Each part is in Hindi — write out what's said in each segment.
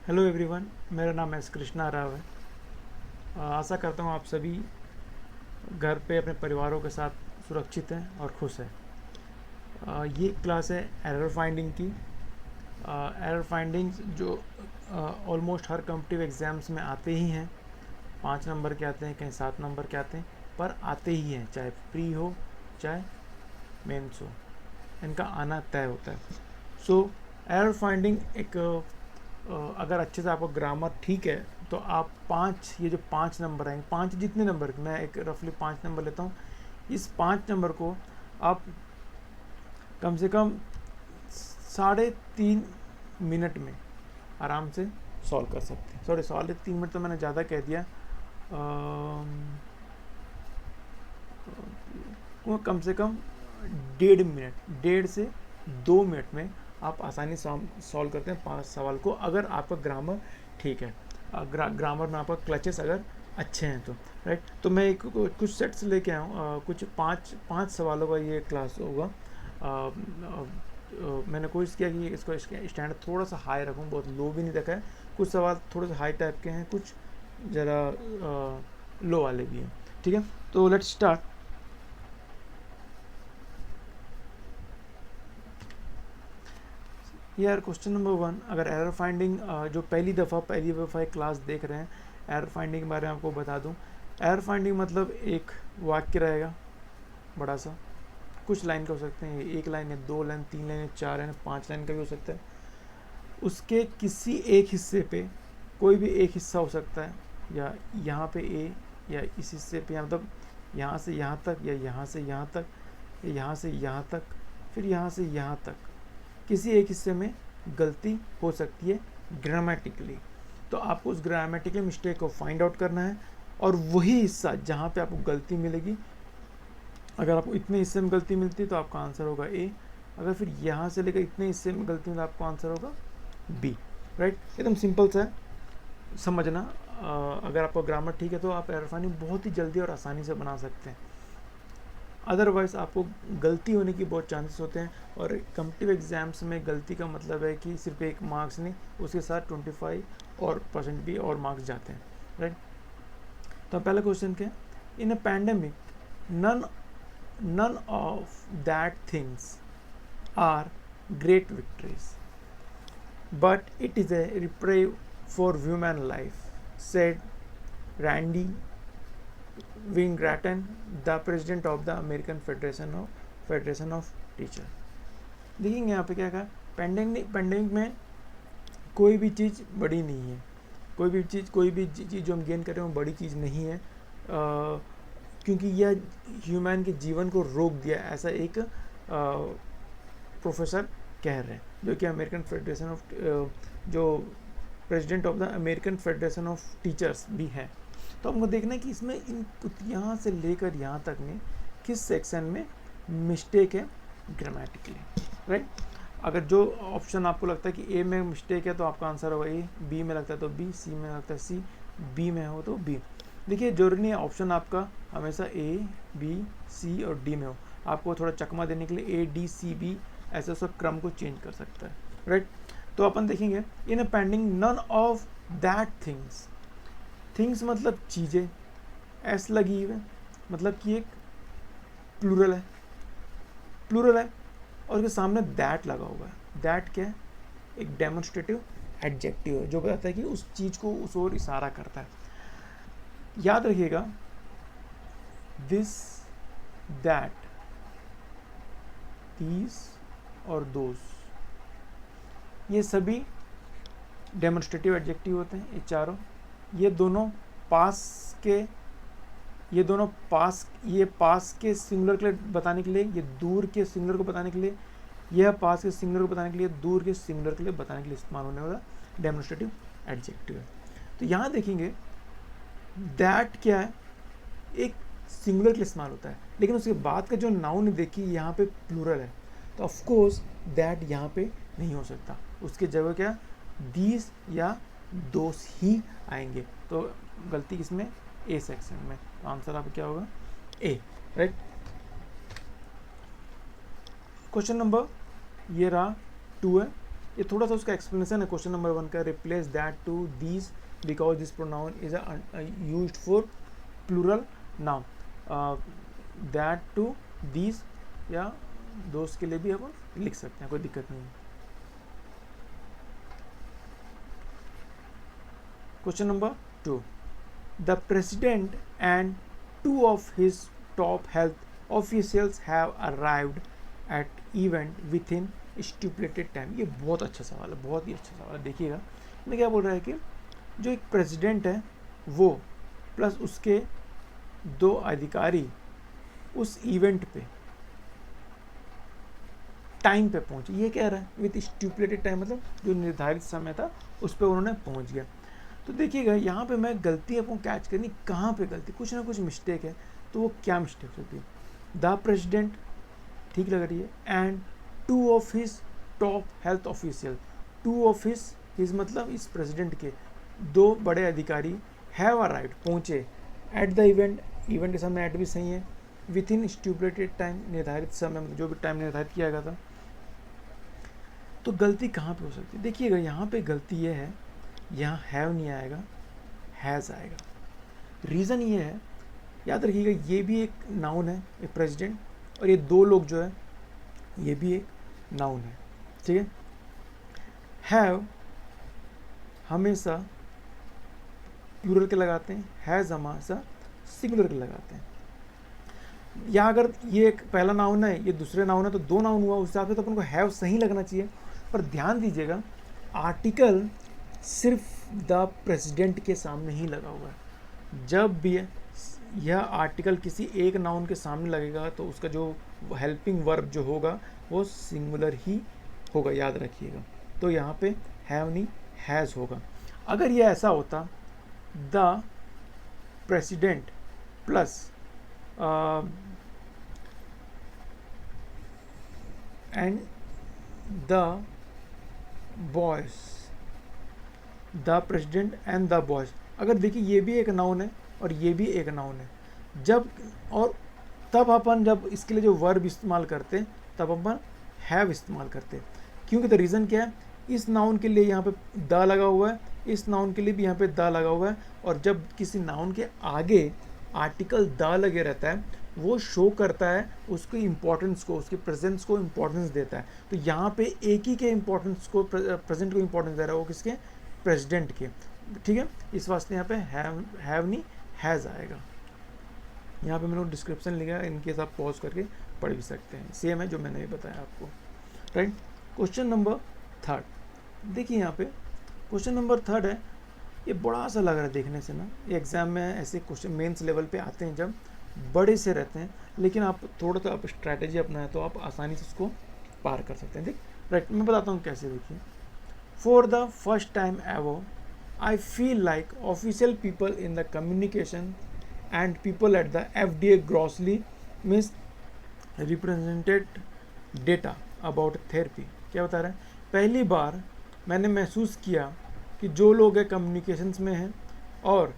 हेलो एवरीवन, मेरा नाम एस कृष्णा राव है। आशा करता हूँ आप सभी घर पे अपने परिवारों के साथ सुरक्षित हैं और खुश हैं। ये क्लास है एरर फाइंडिंग की। एरर फाइंडिंग्स जो ऑलमोस्ट हर कॉम्पिटिटिव एग्ज़ाम्स में आते ही हैं। 5 नंबर के आते हैं, कहीं 7 नंबर के आते हैं, पर आते ही हैं, चाहे प्री हो चाहे मेंस हो, इनका आना तय होता है। सो एरर फाइंडिंग एक अगर अच्छे से आपका ग्रामर ठीक है तो आप ये जो 5 नंबर आएंगे, 5 जितने नंबर, मैं एक रफली 5 नंबर लेता हूँ, इस 5 नंबर को आप कम से कम 3.5 मिनट में आराम से सॉल्व कर सकते हैं। सॉरी, 3.5 मिनट तो मैंने ज़्यादा कह दिया। वो कम से कम 1.5 मिनट, 1.5 से 2 मिनट में आप आसानी से सॉल्व करते हैं 5 सवाल को, अगर आपका ग्रामर ठीक है। ग्रामर में आपका क्लचेस अगर अच्छे हैं तो, राइट। तो मैं कुछ सेट्स लेके आया हूँ, कुछ पाँच सवालों का ये क्लास होगा। मैंने कोशिश किया कि इसको स्टैंडर्ड थोड़ा सा हाई रखूँ, बहुत लो भी नहीं रखा है। कुछ सवाल थोड़े से हाई टाइप के हैं, कुछ ज़रा लो वाले भी हैं। ठीक है, तो लेट्स स्टार्ट। यार क्वेश्चन नंबर 1, अगर एरर फाइंडिंग जो पहली दफ़ा क्लास देख रहे हैं, एरर फाइंडिंग के बारे में आपको बता दूं। एरर फाइंडिंग मतलब एक वाक्य रहेगा बड़ा सा, कुछ लाइन का हो सकते हैं, 1 लाइन है, 2 लाइन, 3 लाइन है, 4 लाइन, 5 लाइन का भी हो सकता है। उसके किसी एक हिस्से पे, कोई भी एक हिस्सा हो सकता है, या यहाँ पे ए, या इस हिस्से पे, मतलब यहाँ से यहाँ तक, या यहाँ से यहाँ तक, या यहाँ से यहाँ तक, फिर यहाँ से यहाँ तक, किसी एक हिस्से में गलती हो सकती है ग्रामेटिकली। तो आपको उस ग्रामेटिकल मिस्टेक को फाइंड आउट करना है, और वही हिस्सा जहाँ पे आपको गलती मिलेगी, अगर आपको इतने हिस्से में गलती मिलती है तो आपका आंसर होगा ए। अगर फिर यहाँ से लेकर इतने हिस्से में गलती मिलती है तो आपका आंसर होगा बी, राइट। एकदम सिंपल सा है, समझना। अगर आपका ग्रामर ठीक है तो आप एरर फाइंडिंग बहुत ही जल्दी और आसानी से बना सकते हैं। अदरवाइज़ आपको गलती होने की बहुत चांसेस होते हैं, और कॉम्पिटिटिव एग्जाम्स में गलती का मतलब है कि सिर्फ एक मार्क्स नहीं, उसके साथ 25 और % भी और मार्क्स जाते हैं, राइट। तो पहला क्वेश्चन क्या है, in a pandemic none of that things are great victories, but it is a reprieve for human life, said Randy Weingarten, the president of the American Federation of Teachers। देखेंगे यहाँ पे क्या कहा, पेंडेमिक में कोई भी चीज़ बड़ी नहीं है, कोई भी चीज़ जो हम गेन कर रहे हैं वो बड़ी चीज़ नहीं है, क्योंकि यह ह्यूमन के जीवन को रोक दिया, ऐसा एक प्रोफेसर कह रहे हैं, जो कि अमेरिकन फेडरेशन ऑफ जो president of the American federation of teachers भी हैं। तो हमको देखना है कि इसमें यहाँ से लेकर यहाँ तक में किस सेक्शन में मिस्टेक है ग्रामेटिकली, राइट। अगर जो ऑप्शन आपको लगता है कि ए में मिस्टेक है तो आपका आंसर होगा ए, बी में लगता है तो बी, सी में लगता है सी, बी में हो तो बी। देखिए जरूरी नहीं है ऑप्शन आपका हमेशा ए, बी, सी और डी में हो, आपको थोड़ा चकमा देने के लिए ए, डी, सी, बी ऐसे सब क्रम को चेंज कर सकता है, राइट। तो अपन देखेंगे in a pending none of that things मतलब चीज़ें, एस लगी हुई है मतलब कि एक प्लूरल है, और उसके सामने दैट लगा हुआ है। दैट क्या है, एक डेमोन्स्ट्रेटिव एडजेक्टिव है जो बताता है कि उस चीज़ को उस ओर इशारा करता है। याद रखिएगा, दिस, दैट, दीज और दोस, ये सभी डेमोन्स्ट्रेटिव एडजेक्टिव होते हैं। ये चारों, ये दोनों पास के सिंगुलर के लिए बताने के लिए, ये दूर के सिंगुलर को बताने के लिए, यह पास के सिंगुलर को बताने के लिए, दूर के सिंगुलर के लिए बताने के लिए इस्तेमाल होने वाला डेमोन्स्ट्रेटिव एडजेक्टिव है। तो यहाँ देखेंगे दैट क्या है, एक सिंगुलर के लिए इस्तेमाल होता है, लेकिन उसके बाद का जो नाउन देखिए यहाँ पे प्लूरल है, तो ऑफ कोर्स दैट यहाँ पे नहीं हो सकता, उसके जगह क्या दीज या दोस ही आएंगे। तो गलती किसमें, ए सेक्शन में। तो आंसर आपका क्या होगा, ए, राइट। क्वेश्चन नंबर ये रहा 2 है, ये थोड़ा सा उसका एक्सप्लेनेशन है क्वेश्चन नंबर 1 का, replace that to these because this pronoun is used for plural noun, that to these या दोस्त के लिए भी अपन लिख सकते हैं, कोई दिक्कत नहीं है। Question number 2, the president and 2 of his top health officials have arrived at event with in stipulated time. ये बहुत अच्छा सवाल है, बहुत ही अच्छा सवाल है। देखिएगा मैं क्या बोल रहा है कि जो एक प्रेसिडेंट है वो प्लस उसके 2 अधिकारी उस इवेंट पे टाइम पे पहुंचे। ये कह रहा है विथ स्टिपुलेटेड टाइम, मतलब जो निर्धारित समय था उस पर उन्होंने पहुंच गया। तो देखिएगा यहाँ पे मैं गलती आपको कैच करनी, कहाँ पे गलती, कुछ ना कुछ मिस्टेक है। तो वो क्या मिस्टेक होती है? द प्रेसिडेंट ठीक लग रही है, and 2 of his top health official, 2 of his मतलब इस प्रेसिडेंट के 2 बड़े अधिकारी हैव अराइव्ड पहुंचे एट द इवेंट, इवेंट के समय एट भी सही है, विथ इन स्टिपुलेटेड टाइम निर्धारित समय, जो भी टाइम निर्धारित किया गया था। तो गलती कहाँ पे हो सकती है? देखिएगा यहाँ पे गलती ये है, यहाँ हैव नहीं आएगा, हैज़ आएगा। रीज़न ये है, याद रखिएगा ये भी एक नाउन है, एक प्रेसिडेंट, और ये 2 लोग जो है ये भी एक नाउन है, ठीक है। हैव हमेशा प्लूरल के लगाते हैं, हैज़ हमेशा सिंगुलर के लगाते हैं। या अगर ये एक पहला नाउन है, ये दूसरे नाउन है, तो 2 नाउन हुआ, उस हिसाब से तो अपन को हैव सही लगना चाहिए। पर ध्यान दीजिएगा आर्टिकल सिर्फ द प्रेसिडेंट के सामने ही लगा हुआ है। जब भी यह आर्टिकल किसी एक नाउन के सामने लगेगा तो उसका जो हेल्पिंग वर्ब जो होगा वो सिंगुलर ही होगा, याद रखिएगा। तो यहाँ पे हैव नहीं हैज़ होगा। अगर ये ऐसा होता the president plus and the boys, the president and the boys, अगर देखिए ये भी एक नाउन है और ये भी एक नाउन है, जब और तब अपन जब इसके लिए जो वर्ब इस्तेमाल करते हैं तब अपन हैव इस्तेमाल करते हैं। क्योंकि द रीज़न क्या है, इस नाउन के लिए यहाँ पे द लगा हुआ है, इस नाउन के लिए भी यहाँ पे द लगा हुआ है, और जब किसी नाउन के आगे आर्टिकल द लगे रहता है वो शो करता है उसकी इम्पोर्टेंस को, उसके प्रेजेंस को इम्पोर्टेंस देता है। तो यहाँ पे एक ही के इम्पोर्टेंस को, प्रेजेंट को इम्पोर्टेंस दे रहा है, वो किसके? प्रेसिडेंट के, ठीक है। इस वास्ते यहाँ पे हैव नहीं हैज़ आएगा। यहाँ पे मैंने डिस्क्रिप्शन लिखा है, इनके साथ पॉज करके पढ़ भी सकते हैं, सेम है जो मैंने भी बताया आपको, राइट। क्वेश्चन नंबर 3, देखिए यहाँ पे क्वेश्चन नंबर 3 है, ये बड़ा सा लग रहा है देखने से ना, ये एग्जाम में ऐसे क्वेश्चन मेंस लेवल पे आते हैं जब बड़े से रहते हैं, लेकिन आप थोड़ा सा आप स्ट्रैटेजी अपनाएं तो आप आसानी से उसको पार कर सकते हैं। देख राइट, मैं बताता हूँ कैसे। देखिए, for the first time ever I feel like official people in the communication and people at the FDA grossly misrepresented data about therapy। क्या बता रहे हैं? पहली बार मैंने महसूस किया कि जो लोग हैं कम्युनिकेशंस में हैं और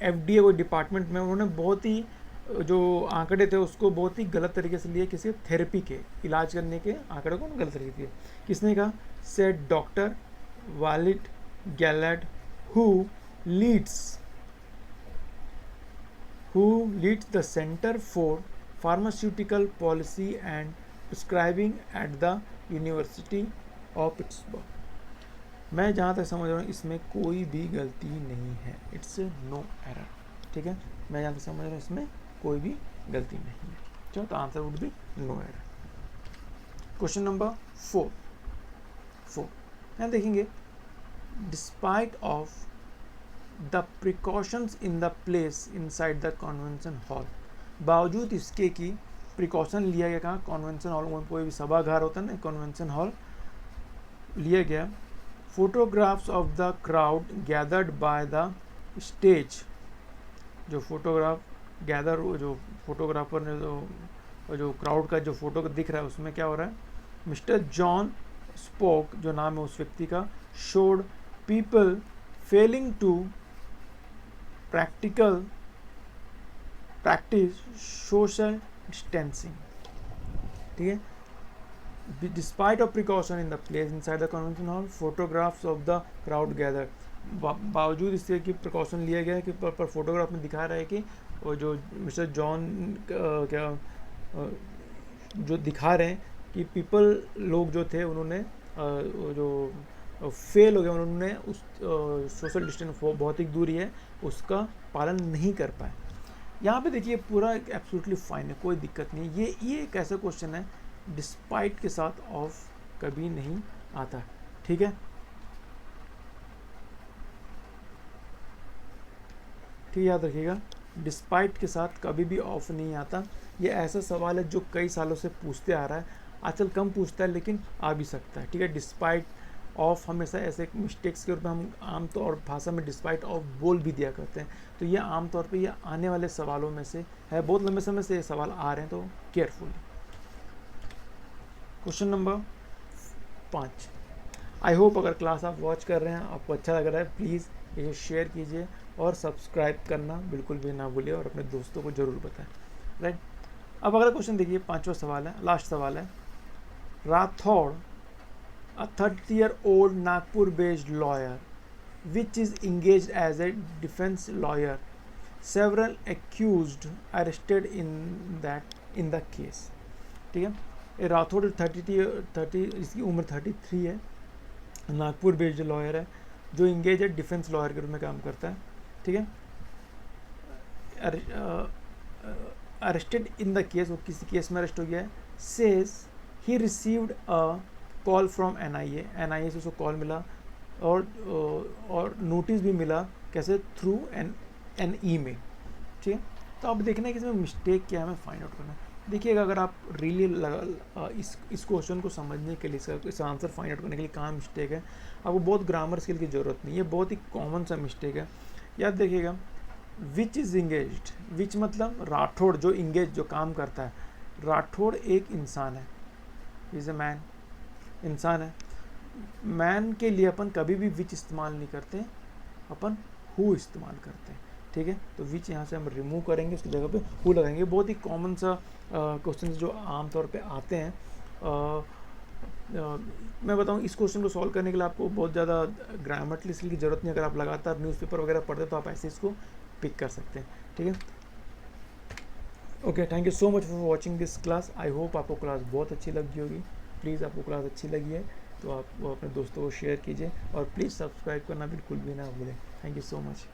FDA वो डिपार्टमेंट में, उन्होंने बहुत ही जो आंकड़े थे उसको बहुत ही गलत तरीके से लिए, किसी थेरेपी के इलाज करने के आंकड़े को गलत तरीके से। किसने कहा? Said doctor Walid Gellad who leads the Center for Pharmaceutical Policy and Prescribing at the University of Pittsburgh। मैं जहाँ तक समझ रहा हूँ इसमें कोई भी गलती नहीं है, इट्स नो एरर, ठीक है। मैं जहाँ तक समझ रहा हूँ इसमें कोई भी गलती नहीं है, चलो तो answer would be no error. Question number 4 यहाँ देखेंगे, despite of the precautions in the place inside the convention hall, बावजूद इसके कि प्रिकॉशन लिया गया, कहाँ? कन्वेंशन हॉल में। कोई भी सभागार होता है ना, कन्वेंशन हॉल लिया गया। Photographs of the crowd gathered by the stage, जो फोटोग्राफ गैदर, जो फोटोग्राफर ने जो क्राउड का जो फोटो दिख रहा है उसमें क्या हो रहा है? मिस्टर जॉन स्पोक, जो नाम है उस व्यक्ति का, showed people failing to practise social distancing, ठीक है। Despite of precaution in the place inside the convention hall, photographs of the crowd gather, बावजूद इसके कि प्रिकॉशन लिया गया है कि पर फोटोग्राफ में दिखा रहा है कि वो जो मिस्टर जॉन क्या जो दिखा रहे हैं कि पीपल लोग जो थे उन्होंने जो फेल हो गया, उन्होंने उस सोशल डिस्टेंस भौतिक दूरी है उसका पालन नहीं कर पाए। यहाँ पे देखिए पूरा एब्सोल्युटली फाइन है, कोई दिक्कत नहीं। ये एक ऐसा क्वेश्चन है डिस्पाइट के साथ ऑफ कभी नहीं आता, ठीक है। ठीक, याद रखिएगा डिस्पाइट के साथ कभी भी ऑफ नहीं आता। ये ऐसा सवाल है जो कई सालों से पूछते आ रहा है, आजकल कम पूछता है लेकिन आ भी सकता है, ठीक है। डिस्पाइट ऑफ हमेशा ऐसे मिस्टेक्स के रूप में हम आमतौर भाषा में डिस्पाइट ऑफ बोल भी दिया करते हैं, तो ये आमतौर पे ये आने वाले सवालों में से है, बहुत लंबे समय से ये सवाल आ रहे हैं, तो careful. Question number 5। I hope अगर क्लास आप वॉच कर रहे हैं आपको अच्छा लग रहा है, प्लीज़ इसे शेयर कीजिए और सब्सक्राइब करना बिल्कुल भी ना भूलिए और अपने दोस्तों को ज़रूर बताएं, राइट। अब अगला क्वेश्चन देखिए, 5वां सवाल है, लास्ट सवाल है। Rathore, a 30-year-old Nagpur-based lawyer, which is engaged as a defense lawyer, several accused arrested in the case, ठीक है। ये राठौड़ 30 इसकी उम्र 33 है, नागपुर बेस्ड लॉयर है जो इंगेज है डिफेंस लॉयर के रूप में काम करता है, ठीक है। अरेस्टेड इन द केस, वो किसी केस में अरेस्ट हो गया है। Says he received a call from NIA से उसको कॉल मिला और नोटिस भी मिला, कैसे, थ्रू एन ईमेल, ठीक है। तो अब देखना है कि इसमें मिस्टेक क्या है, हमें फाइंड आउट करना है। देखिएगा अगर आप रियली इस क्वेश्चन को समझने के लिए, इस आंसर फाइंड आउट करने के लिए कहाँ मिस्टेक है, आपको बहुत ग्रामर स्किल की ज़रूरत नहीं है, बहुत ही कॉमन सा मिस्टेक है। याद देखिएगा, विच इज़ इंगेज्ड, विच मतलब राठौड़ जो इंगेज जो काम करता है, राठौड़ एक इंसान है, इज़ अ मैन, इंसान है। मैन के लिए अपन कभी भी विच इस्तेमाल नहीं करते, अपन हु इस्तेमाल करते हैं, ठीक है। तो विच यहाँ से हम रिमूव करेंगे, उसकी जगह पे हु लगाएंगे। बहुत ही कॉमन सा क्वेश्चन जो आमतौर पे आते हैं। मैं बताऊँ, इस क्वेश्चन को सॉल्व करने के लिए आपको बहुत ज़्यादा ग्रामेटिकल स्किल की ज़रूरत नहीं। अगर आप लगातार न्यूज़पेपर वगैरह पढ़ते तो आप ऐसे इसको पिक कर सकते हैं, ठीक है। Okay, thank you so much for watching this class. I hope आपको क्लास बहुत अच्छी लगी होगी। प्लीज़ आपको क्लास अच्छी लगी है तो आप वो अपने दोस्तों को शेयर कीजिए और प्लीज़ सब्सक्राइब करना बिल्कुल भी ना भूलें। Thank you so much.